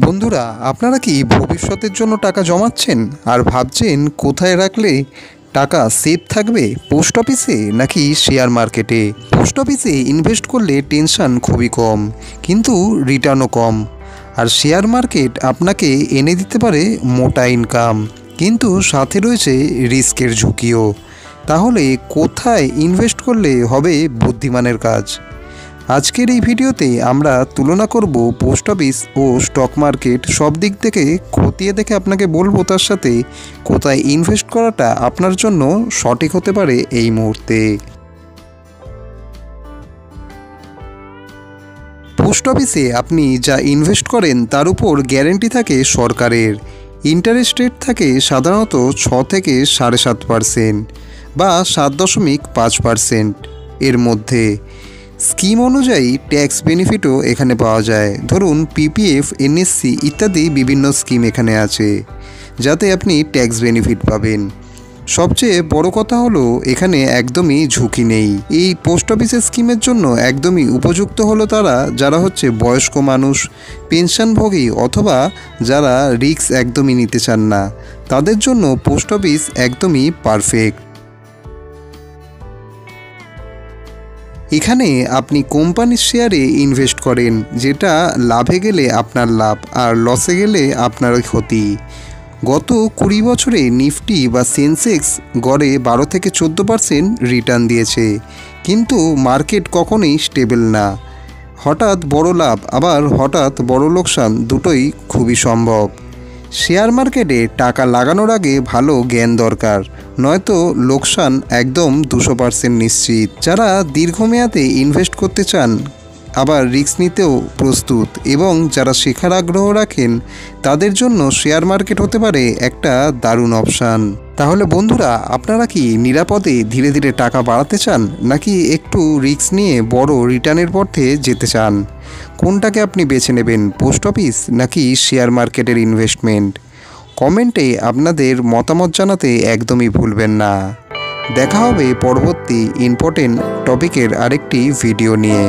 বন্ধুরা, আপনারা কি ভবিষ্যতের জন্য টাকা জমাচ্ছেন আর ভাবছেন কোথায় রাখলে টাকা সেফ থাকবে? পোস্ট অফিসে নাকি শেয়ার মার্কেটে? পোস্ট অফিসে ইনভেস্ট করলে টেনশন খুবই কম, কিন্তু রিটার্নও কম। আর শেয়ার মার্কেট আপনাকে এনে দিতে পারে মোটা ইনকাম, কিন্তু সাথে রয়েছে রিস্কের ঝুঁকিও। তাহলে কোথায় ইনভেস্ট করলে হবে বুদ্ধিমানের কাজ? আজকের এই ভিডিওতে আমরা তুলনা করব পোস্ট অফিস ও স্টক মার্কেট। সব দিক থেকে খতিয়ে দেখে আপনাকে বলবো তার সাথে কোথায় ইনভেস্ট করাটা আপনার জন্য সঠিক হতে পারে এই মুহূর্তে। পোস্ট অফিসে আপনি যা ইনভেস্ট করেন তার উপর গ্যারেন্টি থাকে সরকারের। ইন্টারেস্ট রেট থাকে সাধারণত 6 থেকে 7.5% বা 7.5% এর মধ্যে। স্কিম অনুযায়ী ট্যাক্স বেনিফিটও এখানে পাওয়া যায়। ধরুন পিপিএফ, এনএসসি ইত্যাদি বিভিন্ন স্কিম এখানে আছে, যাতে আপনি ট্যাক্স বেনিফিট পাবেন। সবচেয়ে বড় কথা হলো এখানে একদমই ঝুঁকি নেই। এই পোস্ট অফিসের স্কিমের জন্য একদমই উপযুক্ত হলো তারা যারা হচ্ছে বয়স্ক মানুষ, পেনশনভোগী অথবা যারা রিস্ক একদমই নিতে চান না, তাদের জন্য পোস্ট অফিস একদমই পারফেক্ট। এখানে আপনি কোম্পানির শেয়ারে ইনভেস্ট করেন, যেটা লাভে গেলে আপনার লাভ আর লসে গেলে আপনার ক্ষতি। গত 20 বছরে নিফটি বা সেন্সেক্স গড়ে 12 থেকে 14% রিটার্ন দিয়েছে, কিন্তু মার্কেট কখনোই স্টেবল না। হঠাৎ বড় লাভ আবার হঠাৎ বড় লোকসান দুটোই খুবই সম্ভব। শেয়ার মার্কেটে টাকা লাগানোর আগে ভালো জ্ঞান দরকার, নয়তো লোকসান একদম 200% নিশ্চিত। যারা দীর্ঘমেয়াদে ইনভেস্ট করতে চান আবার রিস্ক নিতেও প্রস্তুত এবং যারা শেখার আগ্রহ রাখেন, তাদের জন্য শেয়ার মার্কেট হতে পারে একটা দারুণ অপশান। তাহলে বন্ধুরা, আপনারা কি নিরাপদে ধীরে ধীরে টাকা বাড়াতে চান, নাকি একটু রিস্ক নিয়ে বড় রিটার্নের পথে যেতে চান? কোনটাকে আপনি বেছে নেবেন, পোস্ট অফিস নাকি শেয়ার মার্কেটের ইনভেস্টমেন্ট? কমেন্টে আপনাদের মতামত জানাতে একদমই ভুলবেন না। দেখা হবে পরবর্তী ইম্পর্টেন্ট টপিকের আরেকটি ভিডিও নিয়ে।